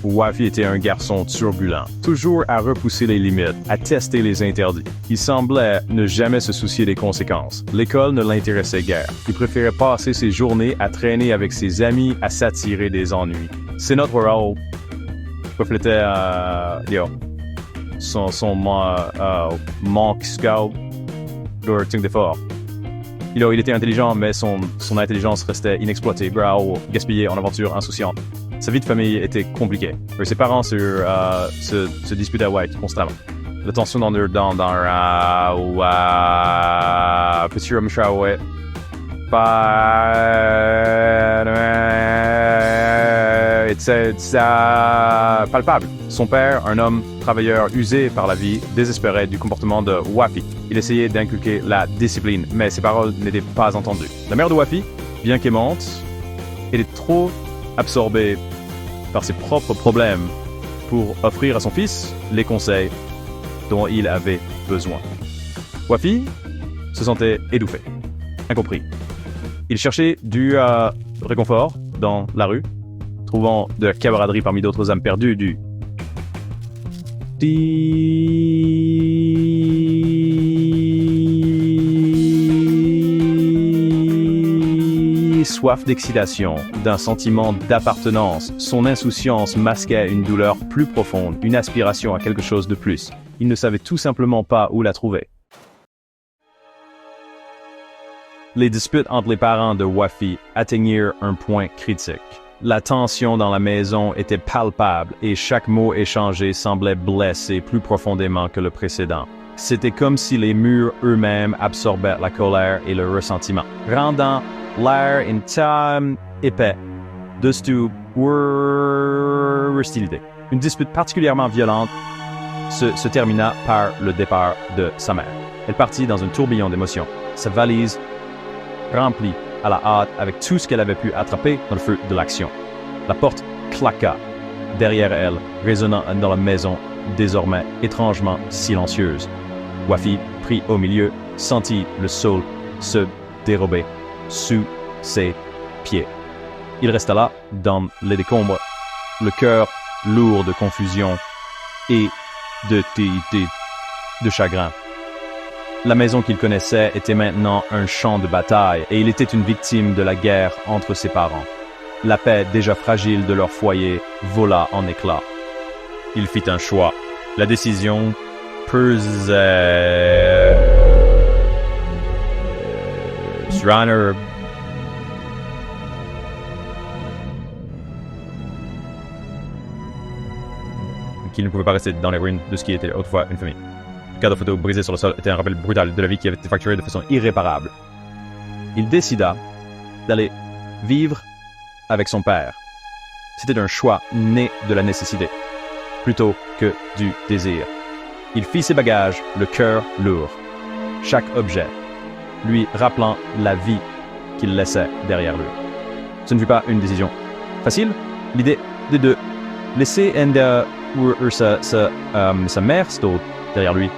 Wafi était un garçon turbulent, toujours à repousser les limites, à tester les interdits. Il semblait ne jamais se soucier des conséquences. L'école ne l'intéressait guère. Il préférait passer ses journées à traîner avec ses amis, à s'attirer des ennuis. C'est notre rôle. Reflétait son manque scout d'effort. Il était intelligent, mais son intelligence restait inexploitée, gaspillée en aventures insouciantes. Sa vie de famille était compliquée. Ses parents se disputaient constamment. La tension dans petit homme était palpable. Son père, un homme travailleur usé par la vie, désespérait du comportement de Wafi. Il essayait d'inculquer la discipline, mais ses paroles n'étaient pas entendues. La mère de Wafi, bien qu'aimante, était trop absorbée par ses propres problèmes pour offrir à son fils les conseils dont il avait besoin. Wafi se sentait étouffé, incompris. Il cherchait du réconfort dans la rue, trouvant de la camaraderie parmi d'autres âmes perdues, du soif d'excitation, d'un sentiment d'appartenance. Son insouciance masquait une douleur plus profonde, une aspiration à quelque chose de plus. Il ne savait tout simplement pas où la trouver. Les disputes entre les parents de Wafi atteignirent un point critique. La tension dans la maison était palpable et chaque mot échangé semblait blesser plus profondément que le précédent. C'était comme si les murs eux-mêmes absorbaient la colère et le ressentiment, rendant l'air épais de cette hostilité. Une dispute particulièrement violente se termina par le départ de sa mère. Elle partit dans un tourbillon d'émotions, sa valise remplie à la hâte avec tout ce qu'elle avait pu attraper dans le feu de l'action. La porte claqua derrière elle, résonnant dans la maison désormais étrangement silencieuse. Wafi, pris au milieu, sentit le sol se dérober sous ses pieds. Il resta là, dans les décombres, le cœur lourd de confusion et de chagrin. La maison qu'il connaissait était maintenant un champ de bataille et il était une victime de la guerre entre ses parents. La paix déjà fragile de leur foyer vola en éclats. Il fit un choix. La décision pesait sur Rainer qu'il ne pouvait pas rester dans les ruines de ce qui était autrefois une famille. Le cadre photo brisé sur le sol était un rappel brutal de la vie qui avait été fracturée de façon irréparable. Il décida d'aller vivre avec son père. C'était un choix né de la nécessité, plutôt que du désir. Il fit ses bagages, le cœur lourd. Chaque objet lui rappelant la vie qu'il laissait derrière lui. Ce ne fut pas une décision facile. L'idée de laisser sa mère derrière lui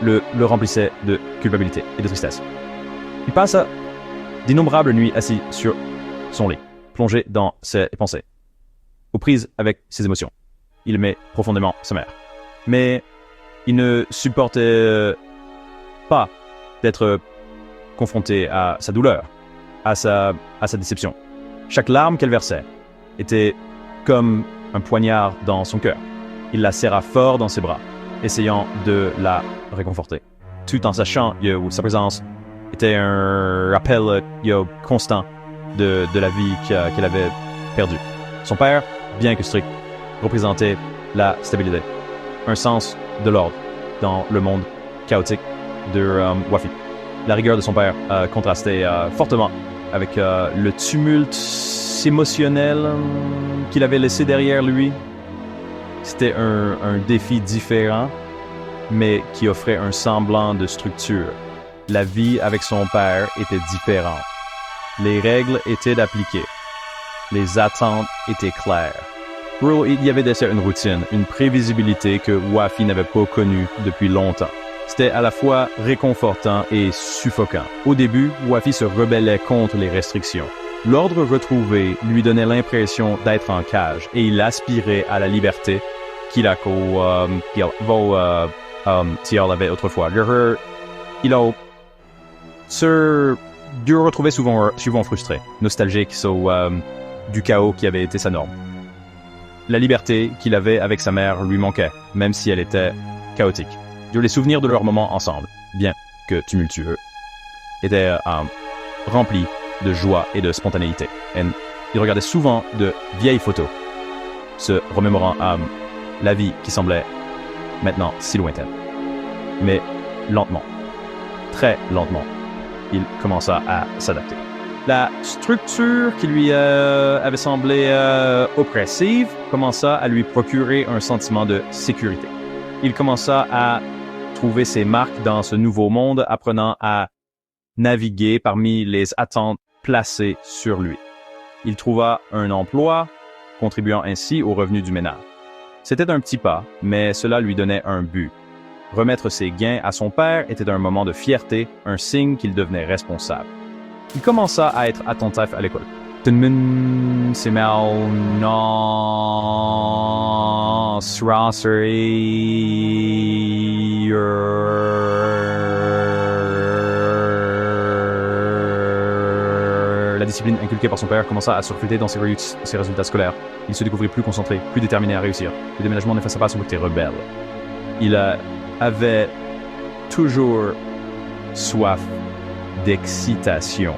le remplissait de culpabilité et de tristesse. Il passa d'innombrables nuits assis sur son lit, plongé dans ses pensées, aux prises avec ses émotions. Il aimait profondément sa mère, mais il ne supportait pas d'être confronté à sa douleur, à sa déception. Chaque larme qu'elle versait était comme un poignard dans son cœur. Il la serra fort dans ses bras, essayant de la réconforter, tout en sachant que sa présence était un rappel constant de la vie qu'elle avait perdue. Son père, bien que strict, représentait la stabilité, un sens de l'ordre dans le monde chaotique de Wafi. La rigueur de son père contrastait fortement avec le tumulte émotionnel qu'il avait laissé derrière lui. C'était un défi différent, mais qui offrait un semblant de structure. La vie avec son père était différente. Les règles étaient appliquées. Les attentes étaient claires. Pour il y avait déjà une routine, une prévisibilité que Wafi n'avait pas connue depuis longtemps. C'était à la fois réconfortant et suffocant. Au début, Wafi se rebellait contre les restrictions. L'ordre retrouvé lui donnait l'impression d'être en cage et il aspirait à la liberté qu'il avait autrefois. Il a dû retrouver souvent frustré, nostalgique du chaos qui avait été sa norme. La liberté qu'il avait avec sa mère lui manquait, même si elle était chaotique. Les souvenirs de leurs moments ensemble, bien que tumultueux, étaient remplis de joie et de spontanéité. Et il regardait souvent de vieilles photos, se remémorant la vie qui semblait maintenant si lointaine. Mais lentement, très lentement, il commença à s'adapter. La structure qui lui avait semblé oppressive commença à lui procurer un sentiment de sécurité. Il commença à trouver ses marques dans ce nouveau monde, apprenant à naviguer parmi les attentes placées sur lui. Il trouva un emploi, contribuant ainsi aux revenus du ménage. C'était un petit pas, mais cela lui donnait un but. Remettre ses gains à son père était un moment de fierté, un signe qu'il devenait responsable. Il commença à être attentif à l'école. La discipline inculquée par son père commença à se refléter dans ses résultats scolaires. Il se découvrit plus concentré, plus déterminé à réussir. Le déménagement n'effaça pas son côté rebelle. Il avait toujours soif d'excitation.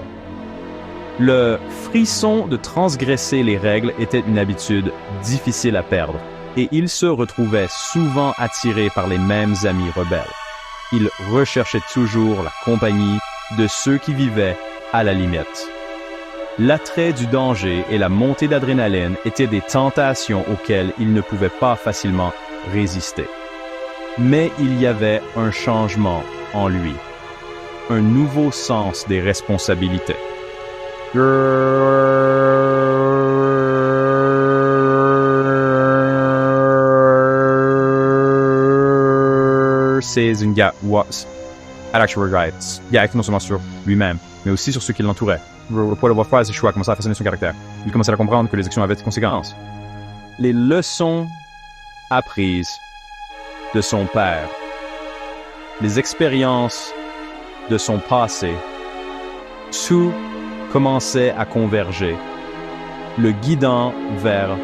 Le frisson de transgresser les règles était une habitude difficile à perdre, et il se retrouvait souvent attiré par les mêmes amis rebelles. Il recherchait toujours la compagnie de ceux qui vivaient à la limite. L'attrait du danger et la montée d'adrénaline étaient des tentations auxquelles il ne pouvait pas facilement résister. Mais il y avait un changement en lui, un nouveau sens des responsabilités. C'est une gars non seulement sur lui-même, mais aussi sur ceux qui l'entouraient. Le poids de voir faire ses choix commençait à façonner son caractère. Il commençait à comprendre que les actions avaient des conséquences. Les leçons apprises de son père, les expériences de son passé, tout commençait à converger, le guidant vers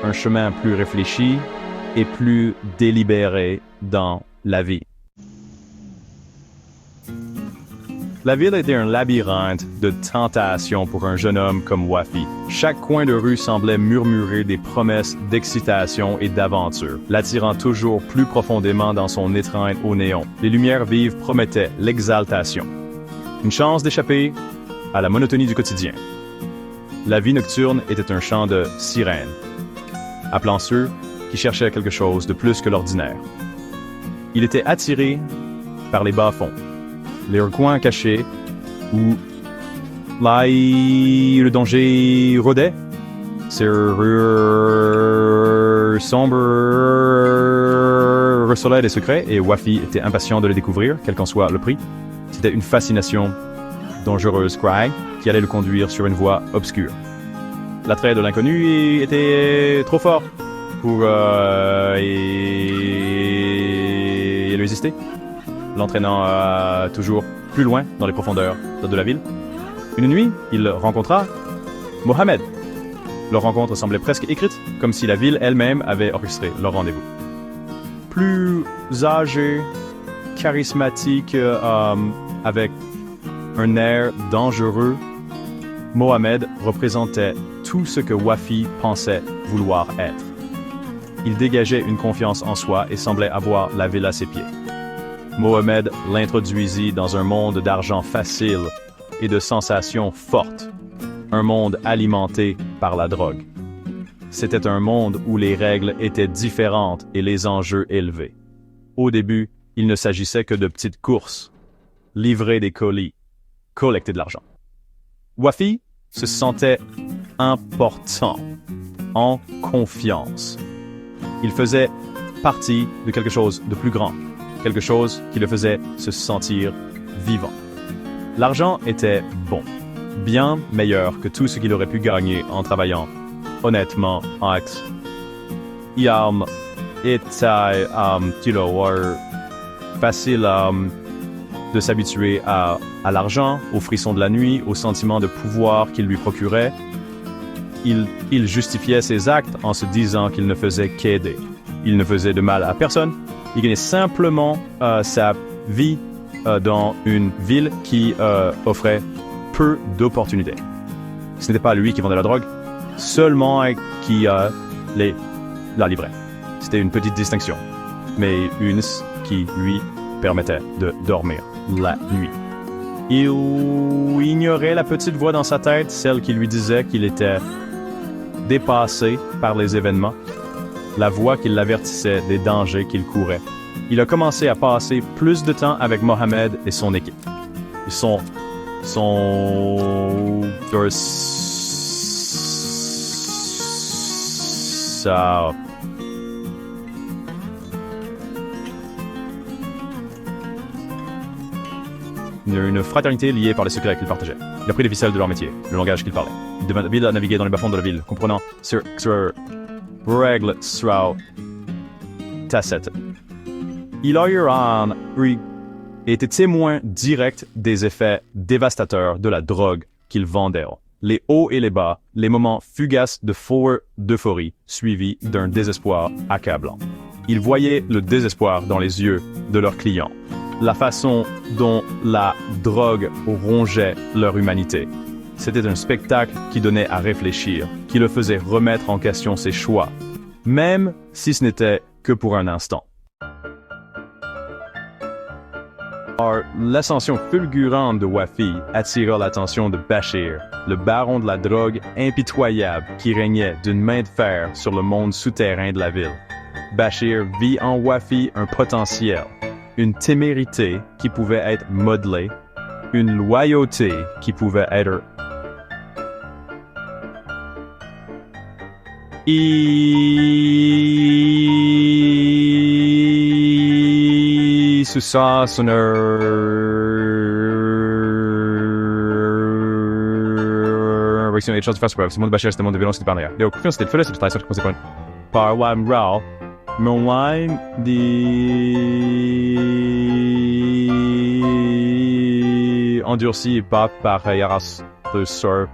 un chemin plus réfléchi et plus délibéré dans la vie. La ville était un labyrinthe de tentations pour un jeune homme comme Wafi. Chaque coin de rue semblait murmurer des promesses d'excitation et d'aventure, l'attirant toujours plus profondément dans son étreinte au néon. Les lumières vives promettaient l'exaltation. Une chance d'échapper à la monotonie du quotidien. La vie nocturne était un chant de sirènes, appelant ceux qui cherchaient quelque chose de plus que l'ordinaire. Il était attiré par les bas-fonds, les recoins cachés où là le danger rôdait. Ces rues sombres recelaient des secrets et Wafi était impatient de les découvrir, quel qu'en soit le prix. C'était une fascination dangereuse qui allait le conduire sur une voie obscure. L'attrait de l'inconnu était trop fort pour y résister, l'entraînant toujours plus loin dans les profondeurs de la ville. Une nuit, il rencontra Mohamed. Leur rencontre semblait presque écrite, comme si la ville elle-même avait orchestré leur rendez-vous. Plus âgé, charismatique, avec un air dangereux, Mohamed représentait tout ce que Wafi pensait vouloir être. Il dégageait une confiance en soi et semblait avoir la ville à ses pieds. Mohamed l'introduisit dans un monde d'argent facile et de sensations fortes, un monde alimenté par la drogue. C'était un monde où les règles étaient différentes et les enjeux élevés. Au début, il ne s'agissait que de petites courses, livrer des colis, collecter de l'argent. Wafi se sentait important, en confiance. Il faisait partie de quelque chose de plus grand, quelque chose qui le faisait se sentir vivant. L'argent était bon. bien meilleur que tout ce qu'il aurait pu gagner en travaillant honnêtement en ex. Était facile de s'habituer à l'argent, aux frissons de la nuit, au sentiment de pouvoir qu'il lui procurait. Il justifiait ses actes en se disant qu'il ne faisait qu'aider. Il ne faisait de mal à personne. Il gagnait simplement sa vie dans une ville qui offrait peu d'opportunités. Ce n'était pas lui qui vendait la drogue, seulement qui la livrait. C'était une petite distinction, mais une qui lui permettait de dormir la nuit. Il ignorait la petite voix dans sa tête, celle qui lui disait qu'il était dépassé par les événements, la voix qui l'avertissait des dangers qu'il courait. Il a commencé à passer plus de temps avec Mohamed et son équipe. Ça. Une fraternité liée par les secrets qu'ils partageaient. Il a pris les ficelles de leur métier, le langage qu'ils parlaient. Il devint habile à naviguer dans les bas-fonds de la ville, comprenant sur règles tacites. Il a été témoin direct des effets dévastateurs de la drogue qu'ils vendaient. Les hauts et les bas, les moments fugaces d'euphorie suivis d'un désespoir accablant. Il voyait le désespoir dans les yeux de leurs clients. La façon dont la drogue rongeait leur humanité. C'était un spectacle qui donnait à réfléchir, qui le faisait remettre en question ses choix, même si ce n'était que pour un instant. L'ascension fulgurante de Wafi attira l'attention de Bashir, le baron de la drogue impitoyable qui régnait d'une main de fer sur le monde souterrain de la ville. Bashir vit en Wafi un potentiel, une témérité qui pouvait être modelée, une loyauté qui pouvait être sous sa réaction et chose de face preuve. Ce monde Bachir, c'était un monde de violence et de paranoïa. Les confiance, c'était le feu, c'était très sorte conséquent. Par Wam Rao, mon line endurci et pas par Yaras de Sir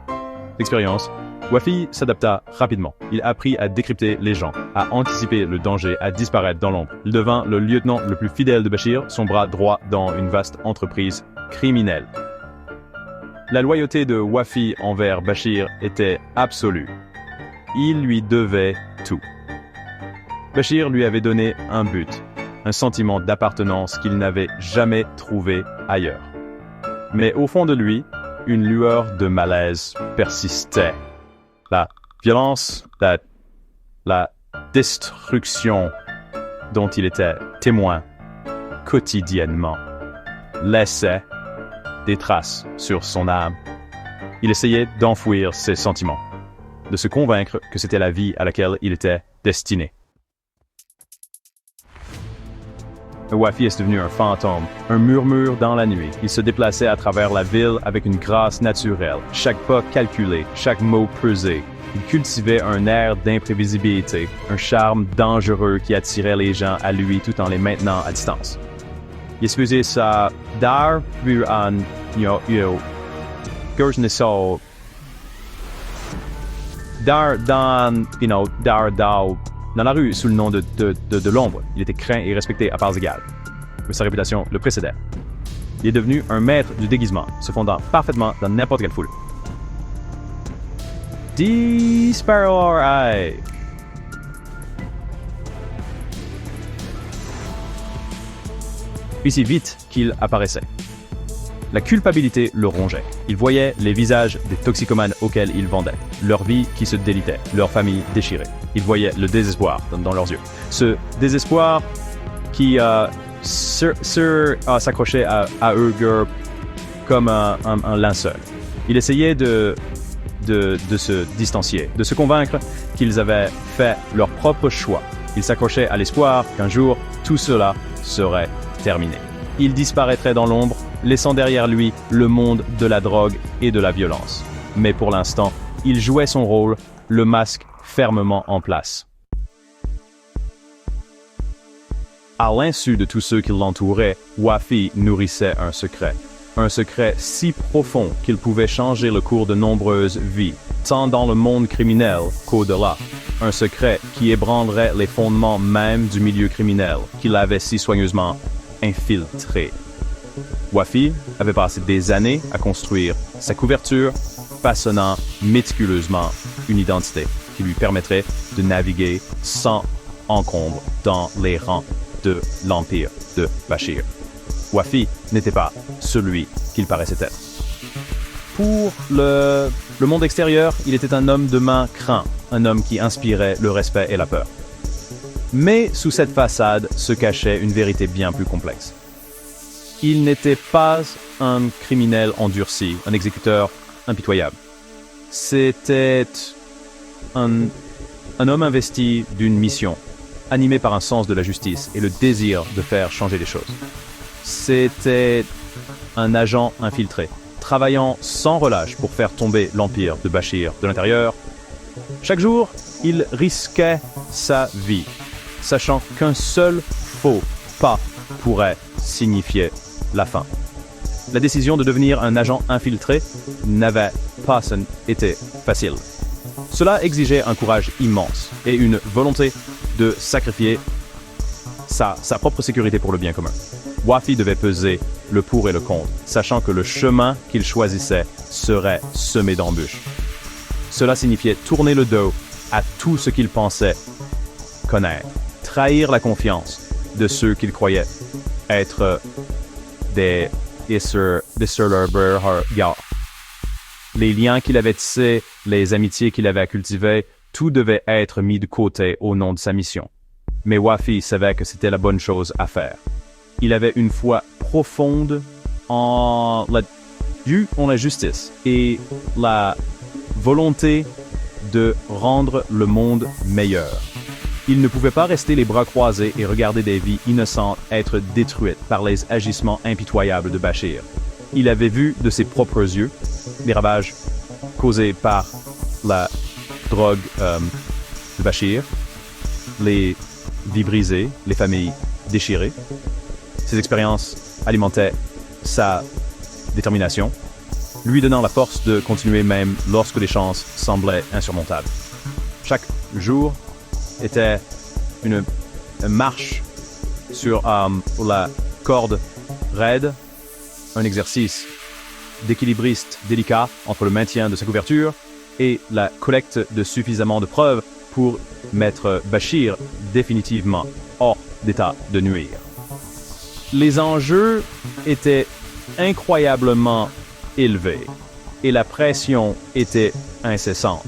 d'expérience. Wafi s'adapta rapidement. Il apprit à décrypter les gens, à anticiper le danger, à disparaître dans l'ombre. Il devint le lieutenant le plus fidèle de Bashir, son bras droit dans une vaste entreprise criminelle. La loyauté de Wafi envers Bashir était absolue. Il lui devait tout. Bashir lui avait donné un but, un sentiment d'appartenance qu'il n'avait jamais trouvé ailleurs. Mais au fond de lui, une lueur de malaise persistait. La violence, la destruction dont il était témoin quotidiennement laissait des traces sur son âme. Il essayait d'enfouir ses sentiments, de se convaincre que c'était la vie à laquelle il était destiné. Wafi est devenu un fantôme, un murmure dans la nuit. Il se déplaçait à travers la ville avec une grâce naturelle, chaque pas calculé, chaque mot pesé. Il cultivait un air d'imprévisibilité, un charme dangereux qui attirait les gens à lui tout en les maintenant à distance. Il faisait ça dans la rue sous le nom de l'ombre. Il était craint et respecté à parts égales. Mais sa réputation le précédait. Il est devenu un maître du déguisement, se fondant parfaitement dans n'importe quelle foule. Sparrow Eye. Puis si vite qu'il apparaissait. La culpabilité le rongeait. Il voyait les visages des toxicomanes auxquels il vendait, leur vie qui se délitait, leur famille déchirée. Il voyait le désespoir dans leurs yeux. Ce désespoir qui s'accrochait à eux comme un linceul. Il essayait de se distancier, de se convaincre qu'ils avaient fait leur propre choix. Il s'accrochait à l'espoir qu'un jour, tout cela serait terminé. Il disparaîtrait dans l'ombre, laissant derrière lui le monde de la drogue et de la violence. Mais pour l'instant, il jouait son rôle, le masque fermement en place. À l'insu de tous ceux qui l'entouraient, Wafi nourrissait un secret si profond qu'il pouvait changer le cours de nombreuses vies, tant dans le monde criminel qu'au-delà. Un secret qui ébranlerait les fondements même du milieu criminel qu'il avait si soigneusement infiltré. Wafi avait passé des années à construire sa couverture, façonnant méticuleusement une identité qui lui permettrait de naviguer sans encombre dans les rangs de l'Empire de Bashir. Wafi n'était pas celui qu'il paraissait être. Pour le monde extérieur, il était un homme de main craint, un homme qui inspirait le respect et la peur. Mais sous cette façade se cachait une vérité bien plus complexe. Il n'était pas un criminel endurci, un exécuteur impitoyable. C'était un homme investi d'une mission, animé par un sens de la justice et le désir de faire changer les choses. C'était un agent infiltré, travaillant sans relâche pour faire tomber l'empire de Bashir de l'intérieur. Chaque jour, il risquait sa vie, sachant qu'un seul faux pas pourrait signifier la fin. La décision de devenir un agent infiltré n'avait pas été facile. Cela exigeait un courage immense et une volonté de sacrifier sa propre sécurité pour le bien commun. Wafi devait peser le pour et le contre, sachant que le chemin qu'il choisissait serait semé d'embûches. Cela signifiait tourner le dos à tout ce qu'il pensait connaître, trahir la confiance de ceux qu'il croyait être des gars. Les liens qu'il avait tissés, les amitiés qu'il avait cultivées, tout devait être mis de côté au nom de sa mission. Mais Wafi savait que c'était la bonne chose à faire. Il avait une foi profonde en la justice et la volonté de rendre le monde meilleur. Il ne pouvait pas rester les bras croisés et regarder des vies innocentes être détruites par les agissements impitoyables de Bashir. Il avait vu de ses propres yeux les ravages causés par la drogue de Bashir, les vies brisées, les familles déchirées. Ces expériences alimentaient sa détermination, lui donnant la force de continuer même lorsque les chances semblaient insurmontables. Chaque jour était une marche sur la corde raide, un exercice d'équilibriste délicat entre le maintien de sa couverture et la collecte de suffisamment de preuves pour mettre Bashir définitivement hors d'état de nuire. Les enjeux étaient incroyablement élevés et la pression était incessante.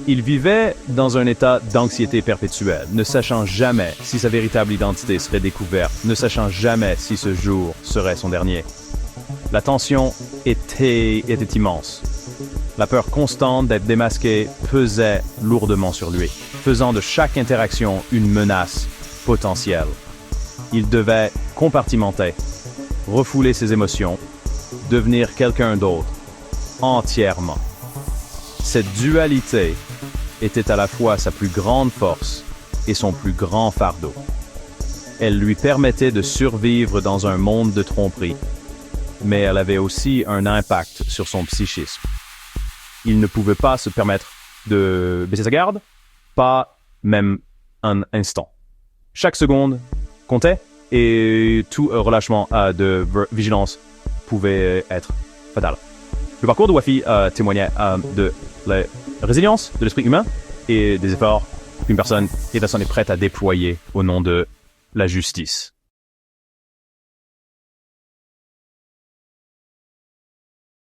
Il vivait dans un état d'anxiété perpétuelle, ne sachant jamais si sa véritable identité serait découverte, ne sachant jamais si ce jour serait son dernier. La tension était immense. La peur constante d'être démasqué pesait lourdement sur lui, faisant de chaque interaction une menace potentielle. Il devait compartimenter, refouler ses émotions, devenir quelqu'un d'autre, entièrement. Cette dualité était à la fois sa plus grande force et son plus grand fardeau. Elle lui permettait de survivre dans un monde de tromperie, mais elle avait aussi un impact sur son psychisme. Il ne pouvait pas se permettre de baisser sa garde, pas même un instant. Chaque seconde comptait et tout relâchement de vigilance pouvait être fatal. Le parcours de Wafi témoignait de la résilience de l'esprit humain et des efforts qu'une personne est prête à déployer au nom de la justice.